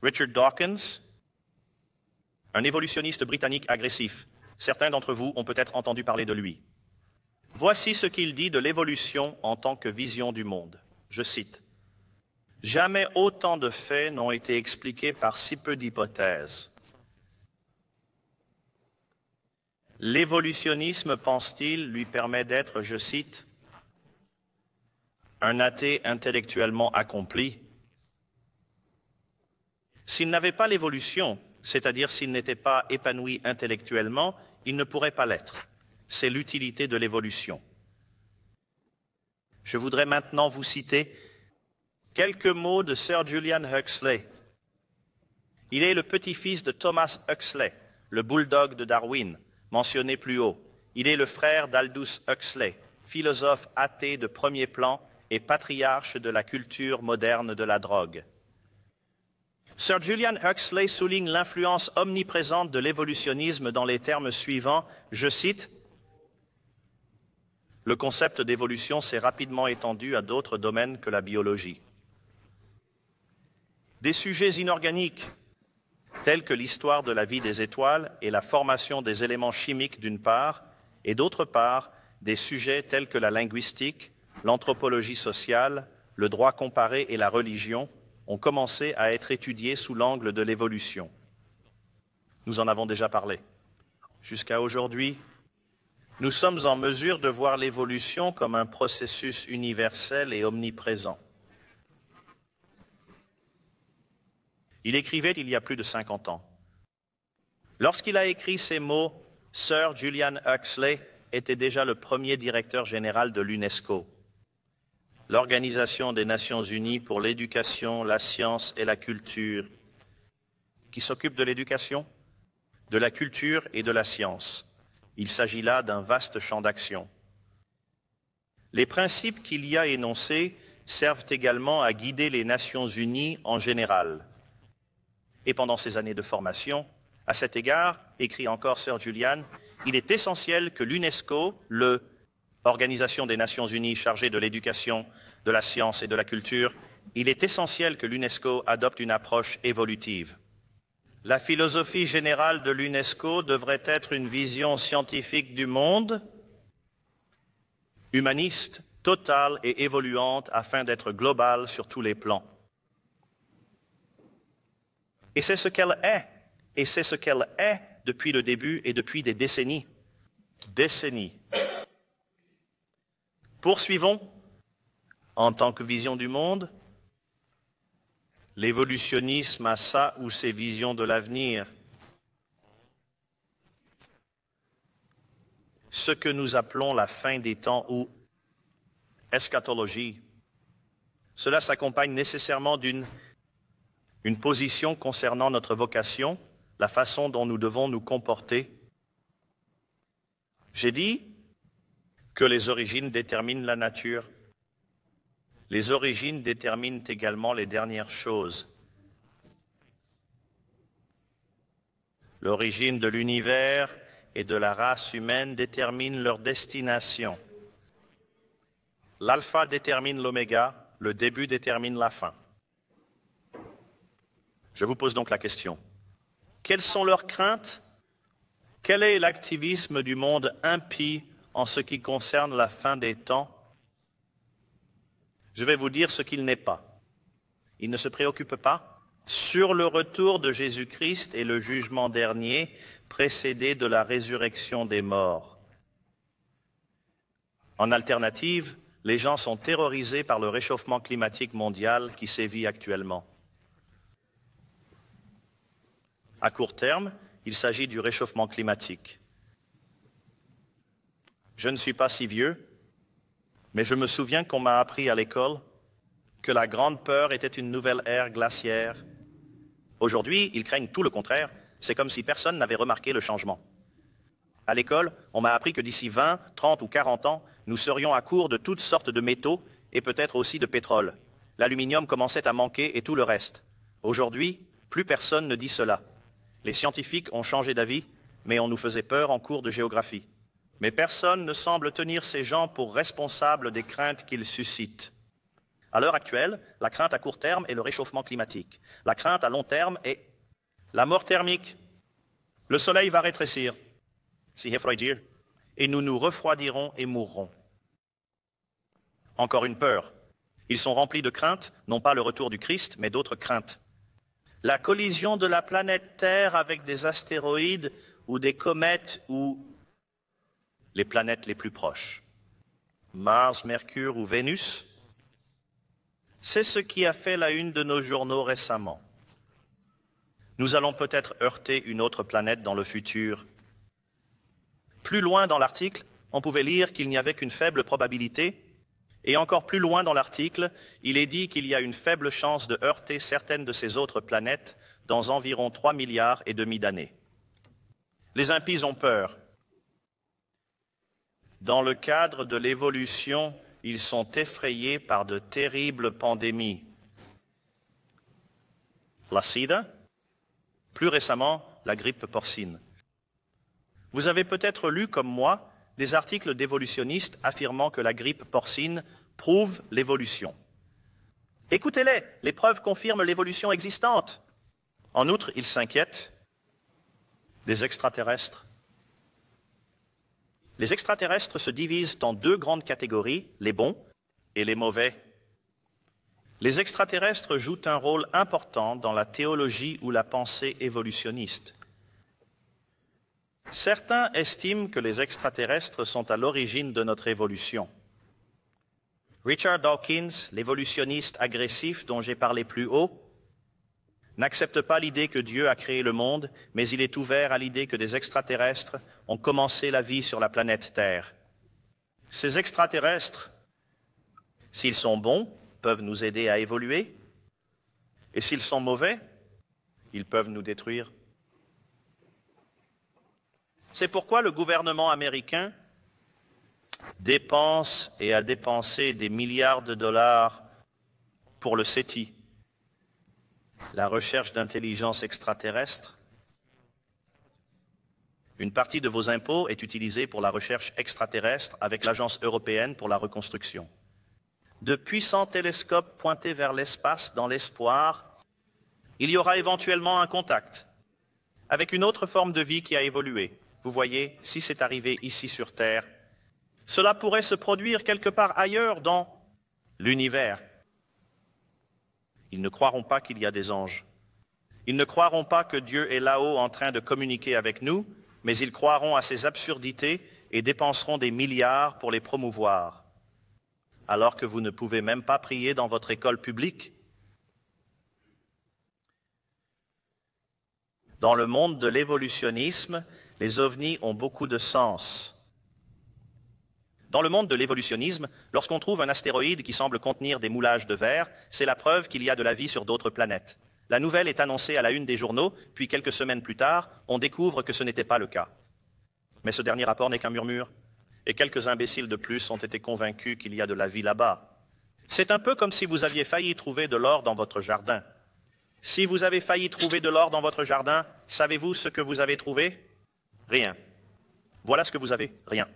Richard Dawkins, un évolutionniste britannique agressif. Certains d'entre vous ont peut-être entendu parler de lui. Voici ce qu'il dit de l'évolution en tant que vision du monde. Je cite. « Jamais autant de faits n'ont été expliqués par si peu d'hypothèses. L'évolutionnisme, pense-t-il, lui permet d'être, je cite, un athée intellectuellement accompli. S'il n'avait pas l'évolution, c'est-à-dire s'il n'était pas épanoui intellectuellement, il ne pourrait pas l'être. C'est l'utilité de l'évolution. » Je voudrais maintenant vous citer quelques mots de Sir Julian Huxley. Il est le petit-fils de Thomas Huxley, le bulldog de Darwin, mentionné plus haut. Il est le frère d'Aldous Huxley, philosophe athée de premier plan et patriarche de la culture moderne de la drogue. Sir Julian Huxley souligne l'influence omniprésente de l'évolutionnisme dans les termes suivants, je cite, « Le concept d'évolution s'est rapidement étendu à d'autres domaines que la biologie. Des sujets inorganiques, tels que l'histoire de la vie des étoiles et la formation des éléments chimiques d'une part, et d'autre part, des sujets tels que la linguistique, l'anthropologie sociale, le droit comparé et la religion, ont commencé à être étudiés sous l'angle de l'évolution. Nous en avons déjà parlé. Jusqu'à aujourd'hui, nous sommes en mesure de voir l'évolution comme un processus universel et omniprésent. Il écrivait il y a plus de 50 ans. Lorsqu'il a écrit ces mots, Sir Julian Huxley était déjà le premier directeur général de l'UNESCO, l'Organisation des Nations Unies pour l'éducation, la science et la culture, qui s'occupe de l'éducation, de la culture et de la science. Il s'agit là d'un vaste champ d'action. Les principes qu'il y a énoncés servent également à guider les Nations Unies en général. Et pendant ces années de formation, à cet égard, écrit encore Sir Julian, il est essentiel que l'UNESCO, l'Organisation des Nations Unies chargée de l'éducation, de la science et de la culture, il est essentiel que l'UNESCO adopte une approche évolutive. La philosophie générale de l'UNESCO devrait être une vision scientifique du monde, humaniste, totale et évoluante afin d'être globale sur tous les plans. Et c'est ce qu'elle est, et c'est ce qu'elle est depuis le début et depuis des décennies. Décennies. Poursuivons. En tant que vision du monde, l'évolutionnisme a sa ou ses visions de l'avenir. Ce que nous appelons la fin des temps ou eschatologie, cela s'accompagne nécessairement d'une position concernant notre vocation, la façon dont nous devons nous comporter. J'ai dit que les origines déterminent la nature. Les origines déterminent également les dernières choses. L'origine de l'univers et de la race humaine détermine leur destination. L'alpha détermine l'oméga, le début détermine la fin. Je vous pose donc la question. Quelles sont leurs craintes? Quel est l'activisme du monde impie en ce qui concerne la fin des temps? Je vais vous dire ce qu'il n'est pas. Il ne se préoccupe pas sur le retour de Jésus-Christ et le jugement dernier précédé de la résurrection des morts. En alternative, les gens sont terrorisés par le réchauffement climatique mondial qui sévit actuellement. À court terme, il s'agit du réchauffement climatique. Je ne suis pas si vieux, mais je me souviens qu'on m'a appris à l'école que la grande peur était une nouvelle ère glaciaire. Aujourd'hui, ils craignent tout le contraire. C'est comme si personne n'avait remarqué le changement. À l'école, on m'a appris que d'ici 20, 30 ou 40 ans, nous serions à court de toutes sortes de métaux et peut-être aussi de pétrole. L'aluminium commençait à manquer et tout le reste. Aujourd'hui, plus personne ne dit cela. Les scientifiques ont changé d'avis, mais on nous faisait peur en cours de géographie. Mais personne ne semble tenir ces gens pour responsables des craintes qu'ils suscitent. À l'heure actuelle, la crainte à court terme est le réchauffement climatique. La crainte à long terme est la mort thermique. Le soleil va rétrécir, et nous nous refroidirons et mourrons. Encore une peur. Ils sont remplis de crainte, non pas le retour du Christ, mais d'autres craintes. La collision de la planète Terre avec des astéroïdes ou des comètes ou les planètes les plus proches. Mars, Mercure ou Vénus, c'est ce qui a fait la une de nos journaux récemment. Nous allons peut-être heurter une autre planète dans le futur. Plus loin dans l'article, on pouvait lire qu'il n'y avait qu'une faible probabilité, et encore plus loin dans l'article, il est dit qu'il y a une faible chance de heurter certaines de ces autres planètes dans environ 3,5 milliards d'années. Les impies ont peur. Dans le cadre de l'évolution, ils sont effrayés par de terribles pandémies. La sida, plus récemment, la grippe porcine. Vous avez peut-être lu, comme moi, des articles d'évolutionnistes affirmant que la grippe porcine prouve l'évolution. Écoutez-les, les preuves confirment l'évolution existante. En outre, ils s'inquiètent des extraterrestres. Les extraterrestres se divisent en deux grandes catégories, les bons et les mauvais. Les extraterrestres jouent un rôle important dans la théologie ou la pensée évolutionniste. Certains estiment que les extraterrestres sont à l'origine de notre évolution. Richard Dawkins, l'évolutionniste agressif dont j'ai parlé plus haut, n'accepte pas l'idée que Dieu a créé le monde, mais il est ouvert à l'idée que des extraterrestres ont commencé la vie sur la planète Terre. Ces extraterrestres, s'ils sont bons, peuvent nous aider à évoluer, et s'ils sont mauvais, ils peuvent nous détruire. C'est pourquoi le gouvernement américain dépense et a dépensé des milliards de dollars pour le SETI, la recherche d'intelligence extraterrestre. Une partie de vos impôts est utilisée pour la recherche extraterrestre avec l'Agence européenne pour la reconstruction. De puissants télescopes pointés vers l'espace dans l'espoir, il y aura éventuellement un contact avec une autre forme de vie qui a évolué. Vous voyez, si c'est arrivé ici sur Terre, cela pourrait se produire quelque part ailleurs dans l'univers. Ils ne croiront pas qu'il y a des anges. Ils ne croiront pas que Dieu est là-haut en train de communiquer avec nous, mais ils croiront à ces absurdités et dépenseront des milliards pour les promouvoir, alors que vous ne pouvez même pas prier dans votre école publique. Dans le monde de l'évolutionnisme, les ovnis ont beaucoup de sens. Dans le monde de l'évolutionnisme, lorsqu'on trouve un astéroïde qui semble contenir des moulages de verre, c'est la preuve qu'il y a de la vie sur d'autres planètes. La nouvelle est annoncée à la une des journaux, puis quelques semaines plus tard, on découvre que ce n'était pas le cas. Mais ce dernier rapport n'est qu'un murmure, et quelques imbéciles de plus ont été convaincus qu'il y a de la vie là-bas. C'est un peu comme si vous aviez failli trouver de l'or dans votre jardin. Si vous avez failli trouver de l'or dans votre jardin, savez-vous ce que vous avez trouvé? Rien. Voilà ce que vous avez, rien.